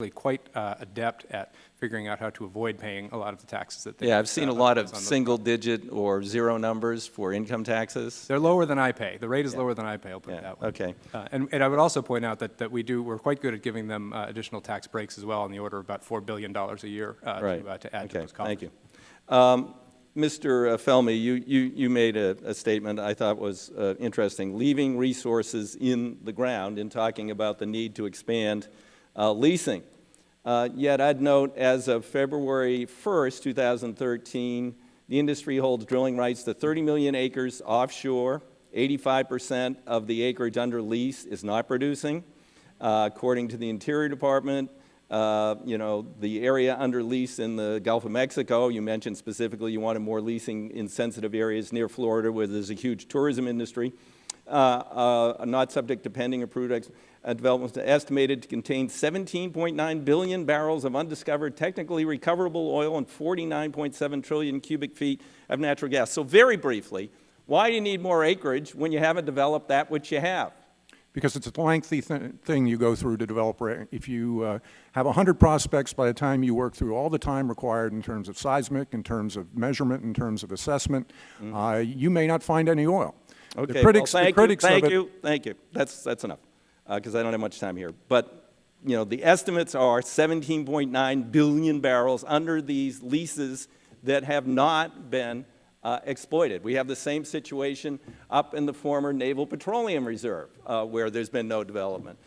quite adept at figuring out how to avoid paying a lot of the taxes that they Yeah, I've seen a lot of single-digit or zero numbers for income taxes. They're lower than I pay. The rate is lower than I pay, I'll put it that way. Okay. And I would also point out that we're quite good at giving them additional tax breaks as well, in the order of about $4 billion a year to add to those costs. Thank you. Mr. Felmy, you made a statement I thought was interesting, leaving resources in the ground in talking about the need to expand leasing. Yet I'd note, as of February 1st, 2013, the industry holds drilling rights to 30 million acres offshore. 85% of the acreage under lease is not producing. According to the Interior Department, the area under lease in the Gulf of Mexico, you mentioned specifically you wanted more leasing in sensitive areas near Florida where there's a huge tourism industry, not subject to pending approved developments, estimated to contain 17.9 billion barrels of undiscovered, technically recoverable oil and 49.7 trillion cubic feet of natural gas. So very briefly, why do you need more acreage when you haven't developed that which you have? Because it's a lengthy thing you go through to develop. If you have 100 prospects, by the time you work through all the time required in terms of seismic, in terms of measurement, in terms of assessment, you may not find any oil. Okay, the critics, well, thank you. That's enough, because I don't have much time here. But the estimates are 17.9 billion barrels under these leases that have not been exploited. We have the same situation up in the former Naval Petroleum Reserve, where there's been no development.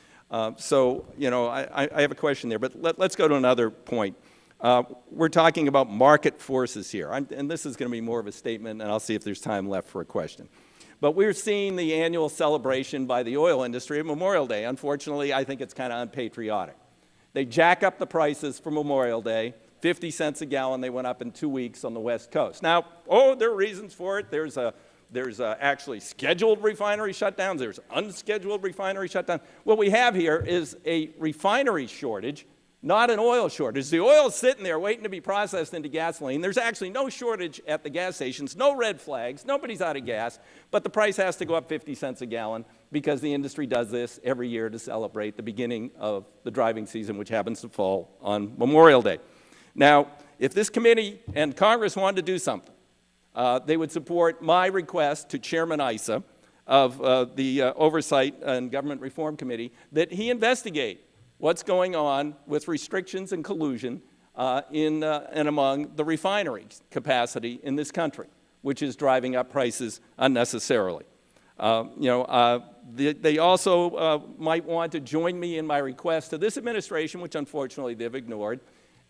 So, I have a question there, but let's go to another point. We're talking about market forces here, and this is going to be more of a statement, and I'll see if there's time left for a question. But we're seeing the annual celebration by the oil industry of Memorial Day. Unfortunately, I think it's kind of unpatriotic. They jack up the prices for Memorial Day. 50 cents a gallon they went up in 2 weeks on the West Coast. Now, there are reasons for it. There's actually scheduled refinery shutdowns. There's unscheduled refinery shutdowns. What we have here is a refinery shortage, not an oil shortage. The oil is sitting there waiting to be processed into gasoline. There's actually no shortage at the gas stations, no red flags, nobody's out of gas, but the price has to go up 50 cents a gallon because the industry does this every year to celebrate the beginning of the driving season, which happens to fall on Memorial Day. Now, if this committee and Congress wanted to do something, they would support my request to Chairman Issa of the Oversight and Government Reform Committee that he investigate what's going on with restrictions and collusion in and among the refinery capacity in this country, which is driving up prices unnecessarily. They also might want to join me in my request to this administration, which unfortunately they've ignored,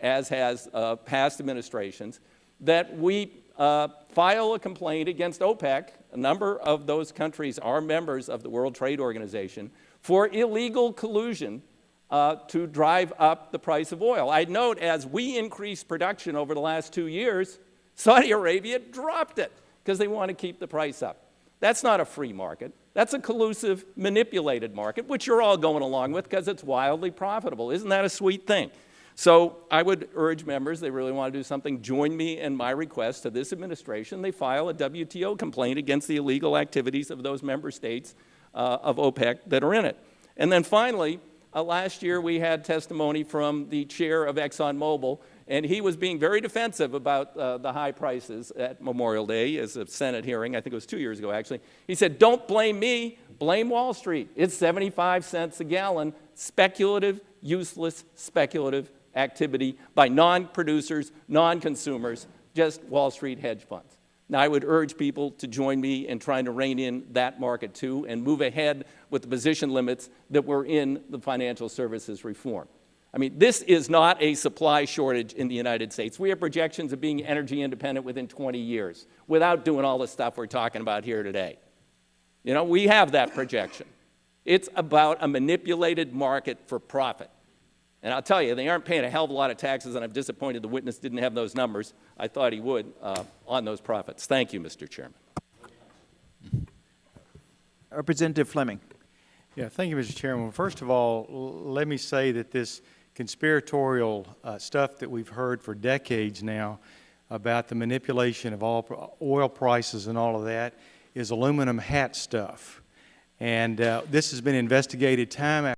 as has past administrations, that we file a complaint against OPEC. A number of those countries are members of the World Trade Organization for illegal collusion to drive up the price of oil. I'd note, as we increased production over the last 2 years, Saudi Arabia dropped it because they want to keep the price up. That's not a free market. That's a collusive, manipulated market, which you're all going along with because it's wildly profitable. Isn't that a sweet thing? So I would urge members, they really want to do something, join me in my request to this administration. They file a WTO complaint against the illegal activities of those member states of OPEC that are in it. And then finally, last year we had testimony from the chair of ExxonMobil, and he was being very defensive about the high prices at Memorial Day as a Senate hearing. I think it was 2 years ago, actually. He said, don't blame me, blame Wall Street. It's 75 cents a gallon, speculative, useless, speculative activity by non-producers, non-consumers, just Wall Street hedge funds. Now, I would urge people to join me in trying to rein in that market, too, and move ahead with the position limits that were in the financial services reform. I mean, this is not a supply shortage in the United States. We have projections of being energy independent within 20 years without doing all the stuff we're talking about here today. We have that projection. It's about a manipulated market for profit. And I'll tell you, they aren't paying a hell of a lot of taxes, and I'm disappointed the witness didn't have those numbers. I thought he would on those profits. Thank you, Mr. Chairman. Representative Fleming. Yeah, thank you, Mr. Chairman. Well, first of all, let me say that this conspiratorial stuff that we've heard for decades now about the manipulation of all oil prices and all of that is aluminum hat stuff. And this has been investigated time after